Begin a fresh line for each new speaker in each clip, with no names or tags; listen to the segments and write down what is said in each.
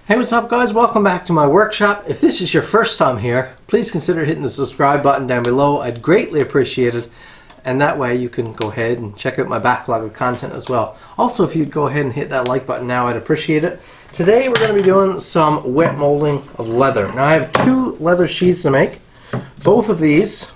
Hey, what's up guys? Welcome back to my workshop. If this is your first time here, please consider hitting the subscribe button down below. I'd greatly appreciate it, and that way you can go ahead and check out my backlog of content as well. Also, if you'd go ahead and hit that like button now, I'd appreciate it. Today we're going to be doing some wet molding of leather. Now I have two leather sheaths to make. Both of these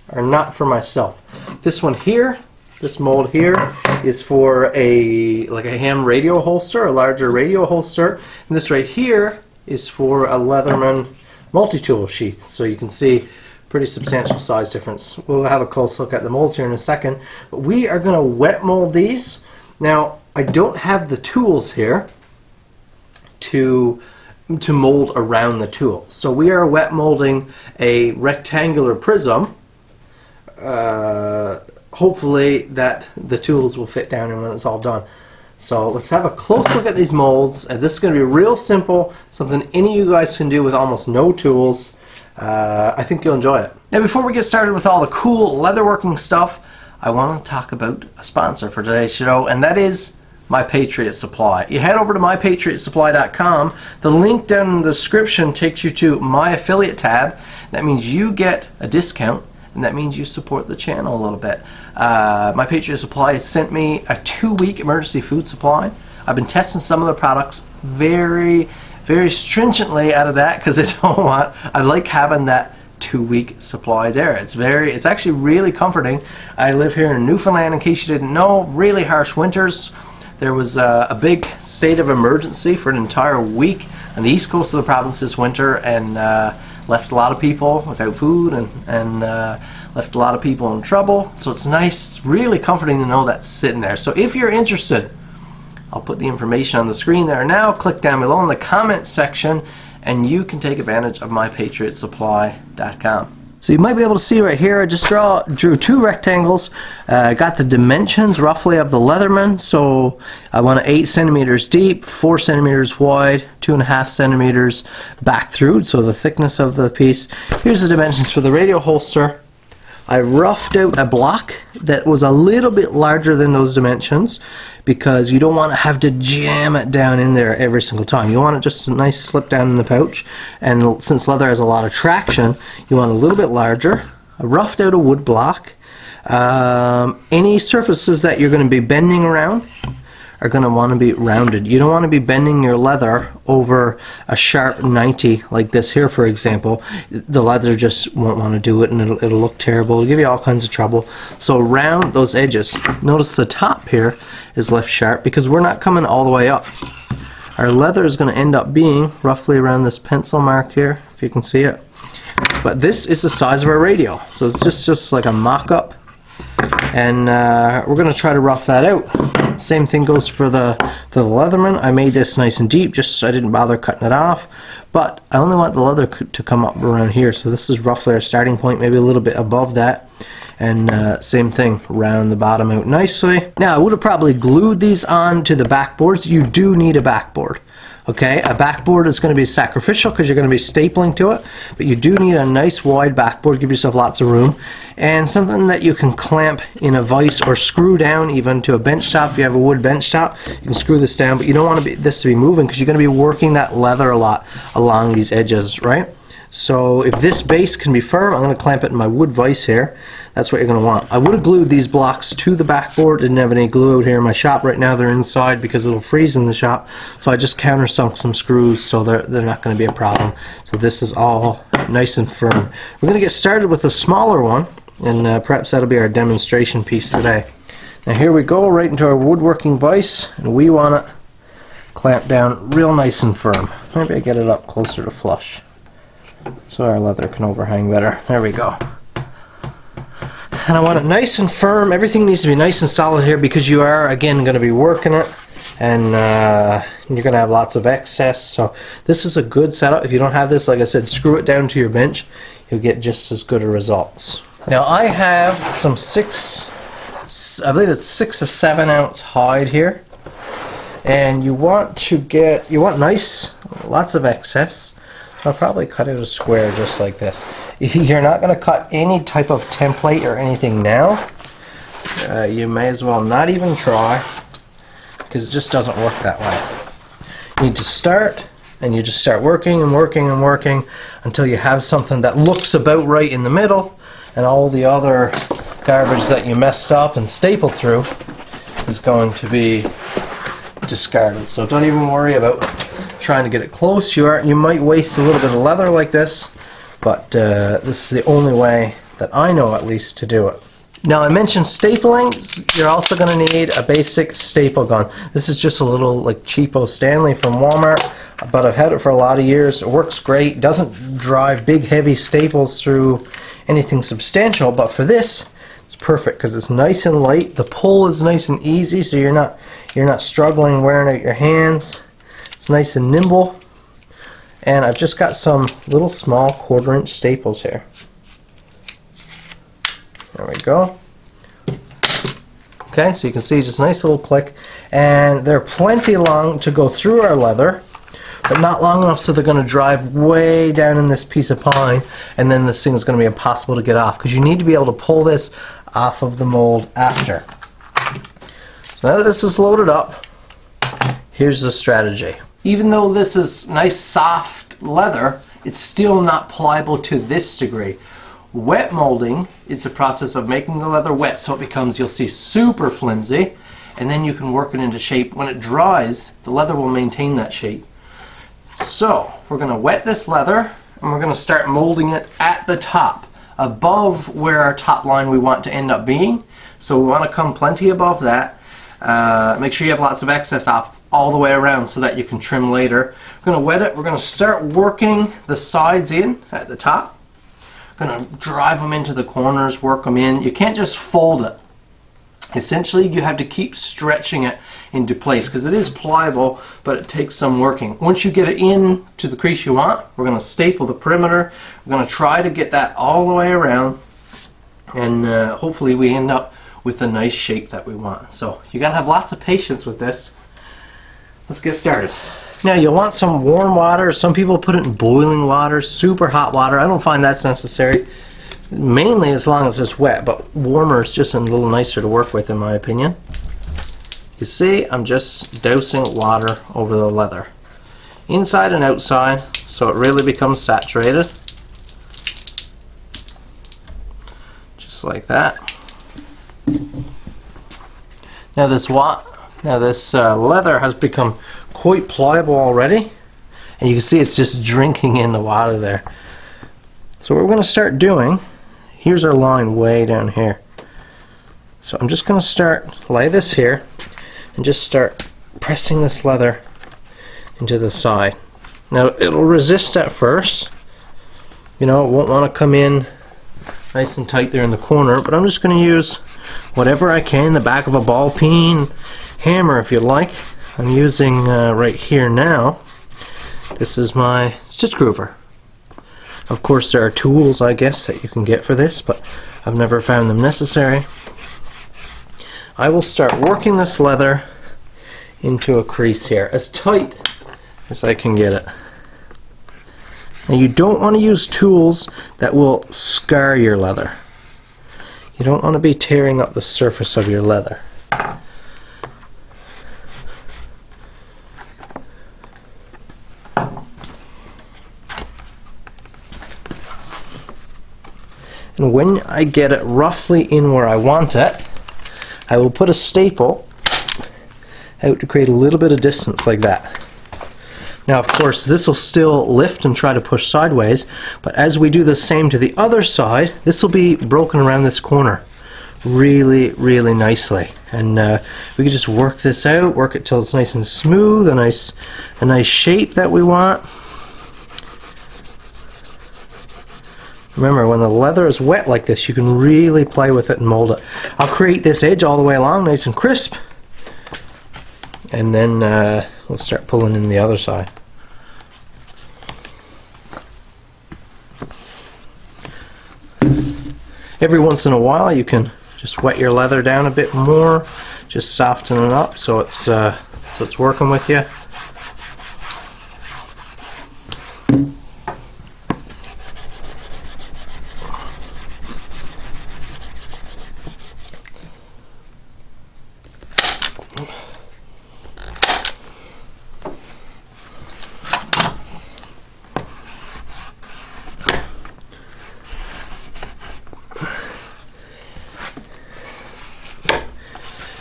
are not for myself. This one here, this mold here, is for a ham radio holster, a larger radio holster, and this right here is for a Leatherman multi-tool sheath. So you can see pretty substantial size difference. We'll have a close look at the molds here in a second, but we are going to wet mold these. Now I don't have the tools here to mold around the tool, so we are wet molding a rectangular prism. Hopefully that the tools will fit down and when it's all done. So let's have a close look at these molds, and this is going to be real simple, something any of you guys can do with almost no tools. I think you'll enjoy it. Now before we get started with all the cool leatherworking stuff, I want to talk about a sponsor for today's show, and that is My Patriot Supply. You head over to mypatriotsupply.com. The link down in the description takes you to my affiliate tab. That means you get a discount, and that means you support the channel a little bit. My Patriot Supply has sent me a 2-week emergency food supply. I've been testing some of the products very stringently out of that, because I like having that 2-week supply there. It's actually really comforting. I live here in Newfoundland, in case you didn't know. Really harsh winters. There was a big state of emergency for an entire week on the east coast of the province this winter, and left a lot of people without food and left a lot of people in trouble. So it's nice, it's really comforting to know that's sitting there. So if you're interested, I'll put the information on the screen there now. Click down below in the comment section and you can take advantage of mypatriotsupply.com. So you might be able to see right here, I just drew two rectangles. Got the dimensions roughly of the Leatherman. So I want it 8 centimeters deep, 4 centimeters wide, 2.5 centimeters back through, so the thickness of the piece. Here's the dimensions for the radio holster. I roughed out a block that was a little bit larger than those dimensions, because you don't want to have to jam it down in there every single time. You want it just a nice slip down in the pouch, and since leather has a lot of traction, you want a little bit larger. I roughed out a wood block. Any surfaces that you're going to be bending around are going to want to be rounded. You don't want to be bending your leather over a sharp 90 like this here, for example. The leather just won't want to do it, and it'll look terrible. It'll give you all kinds of trouble. So round those edges. Notice the top here is left sharp because we're not coming all the way up. Our leather is going to end up being roughly around this pencil mark here, if you can see it. But this is the size of our radio, so it's just like a mock-up, and we're going to try to rough that out. Same thing goes for the Leatherman. I made this nice and deep, just so I didn't bother cutting it off, but I only want the leather to come up around here, so this is roughly our starting point, maybe a little bit above that. And same thing, round the bottom out nicely. Now I would have probably glued these on to the backboards. You do need a backboard. Okay, a backboard is going to be sacrificial because you're going to be stapling to it, but you do need a nice wide backboard. Give yourself lots of room, and something that you can clamp in a vise or screw down even to a bench top. If you have a wood bench top, you can screw this down, but you don't want this to be moving because you're going to be working that leather a lot along these edges, right? So if this base can be firm, I'm going to clamp it in my wood vise here. That's what you're going to want. I would have glued these blocks to the backboard. Didn't have any glue out here in my shop right now. They're inside because it'll freeze in the shop. So I just countersunk some screws, so they're not going to be a problem. So this is all nice and firm. We're going to get started with a smaller one, and perhaps that'll be our demonstration piece today. Now here we go, right into our woodworking vise, and we want it clamped down real nice and firm. Maybe I get it up closer to flush, so our leather can overhang better. There we go. And I want it nice and firm. Everything needs to be nice and solid here because you are, again, going to be working it, and you're going to have lots of excess. So this is a good setup. If you don't have this, like I said, screw it down to your bench. You'll get just as good a results. Now I have some I believe it's 6 or 7 ounce hide here, and you want nice, lots of excess. I'll probably cut out a square just like this. You're not going to cut any type of template or anything now. You may as well not even try, because it just doesn't work that way. You need to start and you just start working and working and working until you have something that looks about right in the middle, and all the other garbage that you messed up and stapled through is going to be discarded. So don't even worry about trying to get it close. You might waste a little bit of leather like this, but this is the only way that I know, at least, to do it. Now, I mentioned stapling. You're also going to need a basic staple gun. This is just a little like cheapo Stanley from Walmart, but I've had it for a lot of years. It works great. Doesn't drive big heavy staples through anything substantial, but for this it's perfect because it's nice and light. The pull is nice and easy, so you're not struggling wearing out your hands. It's nice and nimble. And I've just got some little small 1/4 inch staples here. There we go. Okay, so you can see just a nice little click, and they're plenty long to go through our leather, but not long enough so they're going to drive way down in this piece of pine, and then this thing is going to be impossible to get off, because you need to be able to pull this off of the mold after. So now that this is loaded up, here's the strategy. Even though this is nice soft leather, it's still not pliable to this degree. Wet molding is the process of making the leather wet so it becomes, you'll see, super flimsy, and then you can work it into shape. When it dries, the leather will maintain that shape. So we're going to wet this leather, and we're going to start molding it at the top, above where our top line we want to end up being. So we want to come plenty above that. Make sure you have lots of excess off all the way around so that you can trim later. We're going to wet it. We're going to start working the sides in at the top. Going to drive them into the corners, work them in. You can't just fold it. Essentially, you have to keep stretching it into place because it is pliable, but it takes some working. Once you get it in to the crease you want, we're going to staple the perimeter. We're going to try to get that all the way around, and hopefully we end up with the nice shape that we want. So you got to have lots of patience with this. Let's get started. Now, you'll want some warm water. Some people put it in boiling water, super hot water. I don't find that's necessary, mainly as long as it's wet, but warmer is just a little nicer to work with, in my opinion. You see, I'm just dousing water over the leather, inside and outside, so it really becomes saturated. Just like that. Now this leather has become quite pliable already, and you can see it's just drinking in the water there. So what we're going to start doing, here's our line way down here. So I'm just going to lay this here and just start pressing this leather into the side. Now it'll resist at first, you know, it won't want to come in nice and tight there in the corner, but I'm just going to use whatever I can, the back of a ball peen, hammer if you like. I'm using right here now, this is my stitch groover. Of course there are tools, I guess, that you can get for this, but I've never found them necessary. I will start working this leather into a crease here, as tight as I can get it. Now you don't want to use tools that will scar your leather. You don't want to be tearing up the surface of your leather. And when I get it roughly in where I want it, I will put a staple out to create a little bit of distance like that. Now, of course, this will still lift and try to push sideways, but as we do the same to the other side, this will be broken around this corner really, really nicely. And we can just work this out, work it till it's nice and smooth, a nice shape that we want. Remember, when the leather is wet like this, you can really play with it and mold it. I'll create this edge all the way along, nice and crisp, and then we'll start pulling in the other side. Every once in a while, you can just wet your leather down a bit more, just soften it up so it's working with you.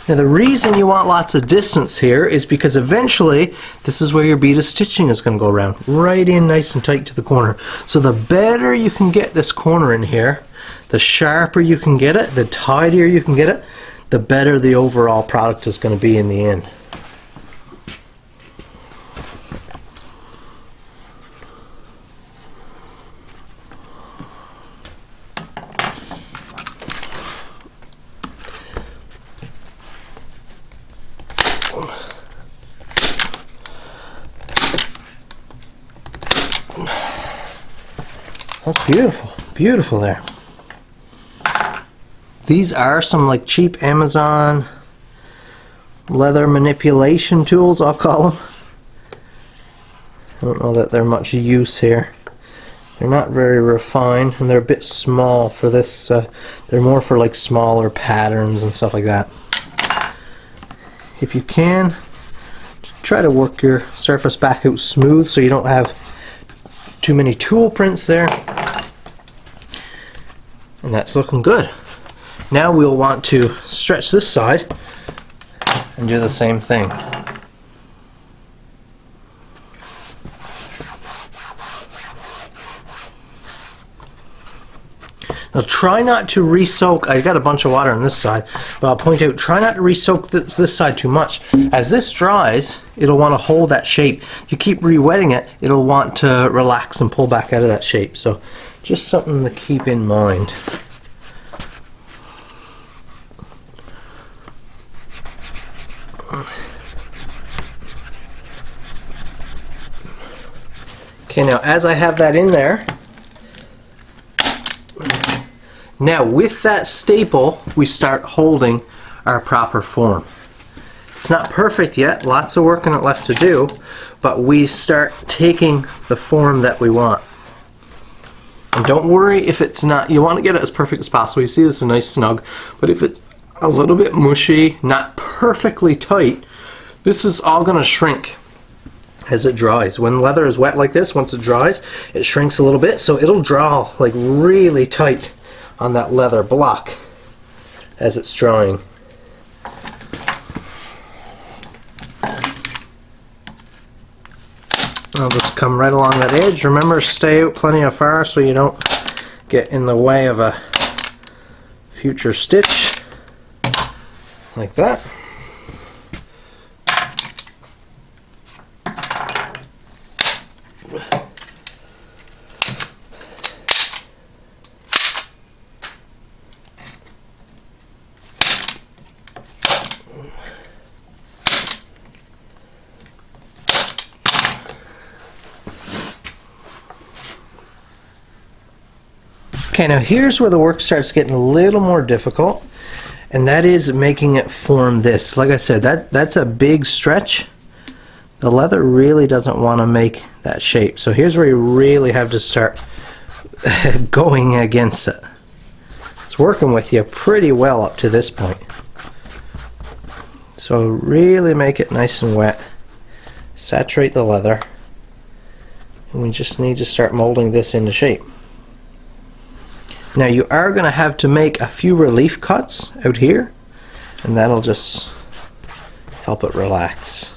Now the reason you want lots of distance here is because eventually this is where your bead of stitching is going to go around, right in nice and tight to the corner. So the better you can get this corner in here, the sharper you can get it, the tidier you can get it, the better the overall product is going to be in the end. That's beautiful, beautiful there. These are some like cheap Amazon leather manipulation tools, I'll call them. I don't know that they're much use here. They're not very refined and they're a bit small for this. They're more for like smaller patterns and stuff like that. If you can, try to work your surface back out smooth so you don't have too many tool prints there. And that's looking good. Now we'll want to stretch this side and do the same thing. Now try not to re-soak. I got a bunch of water on this side, but I'll point out, try not to re-soak this side too much. As this dries, it'll want to hold that shape. If you keep re-wetting it, it'll want to relax and pull back out of that shape. So just something to keep in mind. Okay, now as I have that in there, now with that staple we start holding our proper form. It's not perfect yet, lots of work left to do, but we start taking the form that we want. And don't worry if it's not, you want to get it as perfect as possible. You see this is a nice snug, but if it's a little bit mushy, not perfectly tight, this is all going to shrink as it dries. When leather is wet like this, once it dries, it shrinks a little bit, so it'll draw like really tight on that leather block as it's drying. I'll just come right along that edge. Remember, stay out plenty of far so you don't get in the way of a future stitch, like that. Okay, now here's where the work starts getting a little more difficult, and that is making it form this. Like I said, that's a big stretch. The leather really doesn't want to make that shape. So here's where you really have to start going against it. It's working with you pretty well up to this point. So really make it nice and wet. Saturate the leather. And we just need to start molding this into shape. Now you are going to have to make a few relief cuts out here, and that'll just help it relax.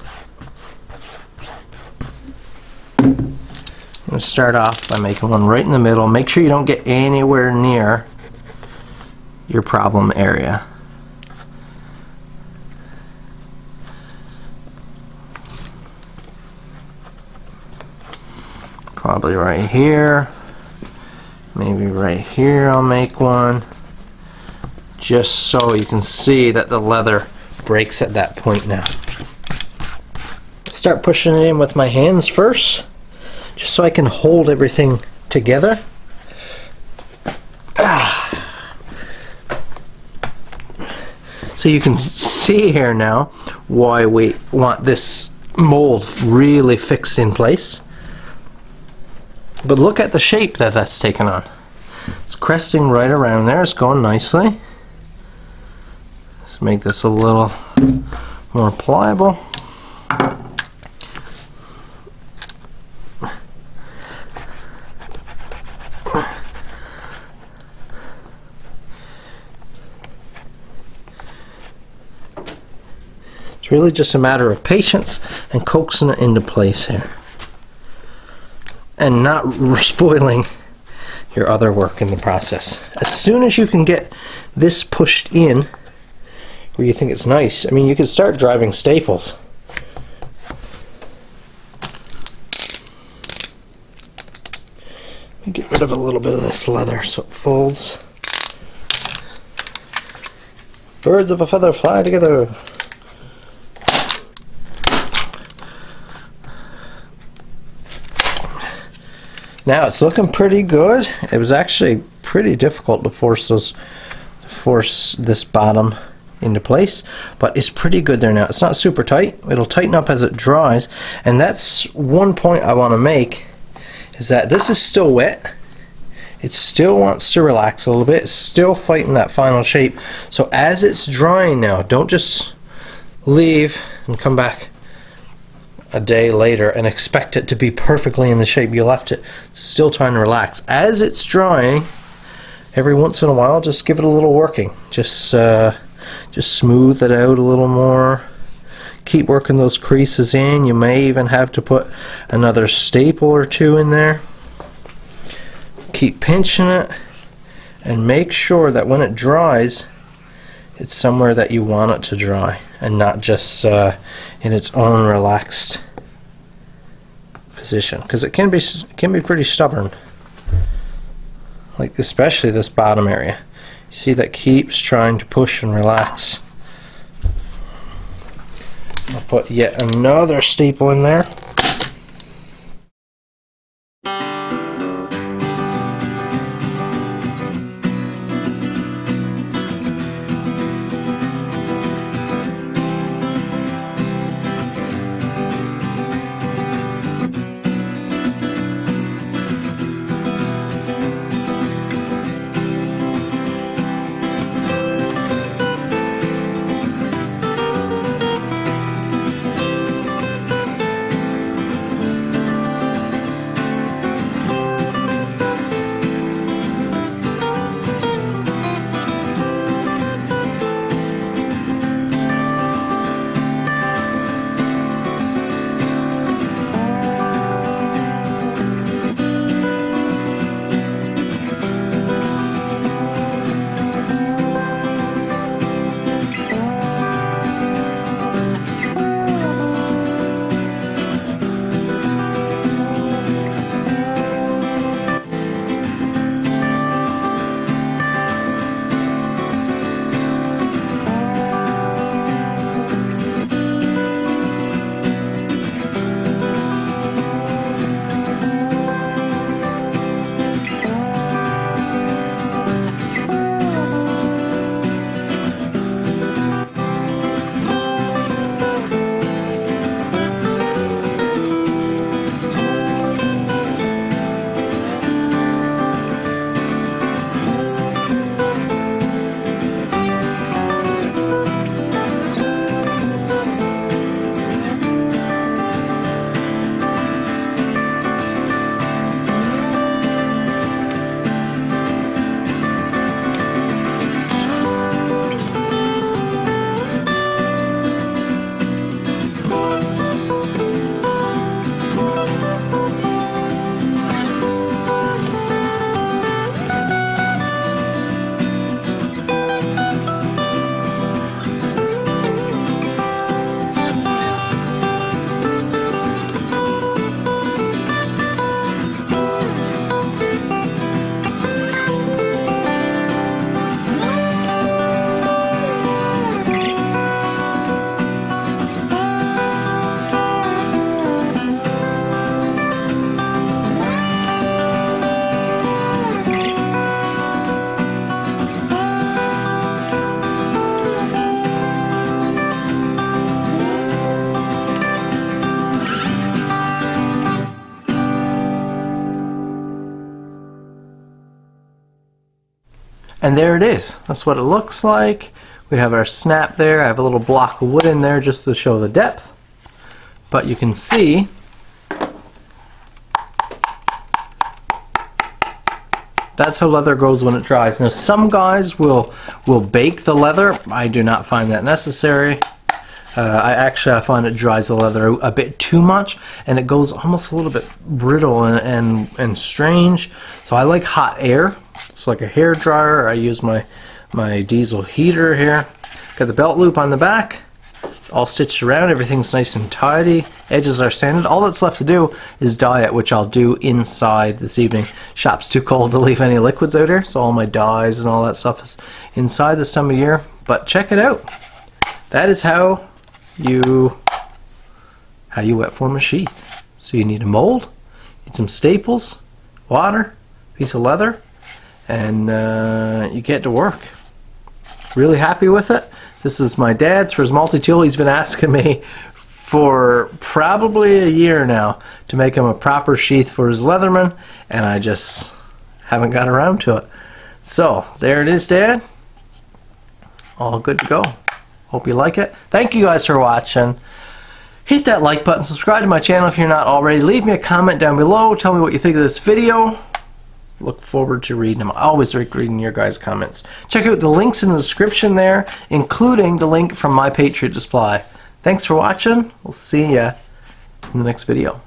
I'm going to start off by making one right in the middle. Make sure you don't get anywhere near your problem area. Probably right here. Maybe right here I'll make one, just so you can see that the leather breaks at that point now. Start pushing it in with my hands first, just so I can hold everything together. So you can see here now why we want this mold really fixed in place. But look at the shape that that's taken on. It's cresting right around there. It's going nicely. Let's make this a little more pliable. really just a matter of patience and coaxing it into place here. And not spoiling your other work in the process. As soon as you can get this pushed in where you think it's nice, I mean, you can start driving staples. Let me get rid of a little bit of this leather so it folds. Birds of a feather fly together. Now it's looking pretty good. It was actually pretty difficult to force this bottom into place, but it's pretty good there now. It's not super tight. It'll tighten up as it dries, and that's one point I want to make, is that this is still wet. It still wants to relax a little bit. It's still fighting that final shape. So as it's drying now, don't just leave and come back a day later and expect it to be perfectly in the shape you left it. It's still trying to relax. As it's drying, every once in a while, just give it a little working. Just smooth it out a little more. Keep working those creases in. You may even have to put another staple or two in there. Keep pinching it and make sure that when it dries, it's somewhere that you want it to dry and not just in its own relaxed position, because it can be pretty stubborn, like especially this bottom area. You see that keeps trying to push and relax. I'll put yet another staple in there. And there it is. That's what it looks like. We have our snap there. I have a little block of wood in there just to show the depth. But you can see that's how leather goes when it dries. Now some guys will bake the leather. I do not find that necessary. I find it dries the leather out a bit too much, and it goes almost a little bit brittle and strange. So I like hot air. So like a hair dryer, I use my diesel heater here. Got the belt loop on the back. It's all stitched around. Everything's nice and tidy. Edges are sanded. All that's left to do is dye it, which I'll do inside this evening. Shop's too cold to leave any liquids out here, so all my dyes and all that stuff is inside this time of year. But check it out. That is how you wet form a sheath. So you need a mold, need some staples, water, piece of leather, and you get to work. Really happy with it. This is my dad's for his multi-tool. He's been asking me for probably a year now to make him a proper sheath for his Leatherman, and I just haven't got around to it. So there it is, Dad. All good to go. Hope you like it. Thank you guys for watching. Hit that like button, subscribe to my channel if you're not already. Leave me a comment down below. Tell me what you think of this video. Look forward to reading them. I always like reading your guys' comments. Check out the links in the description there, including the link from My Patriot Supply. Thanks for watching. We'll see ya in the next video.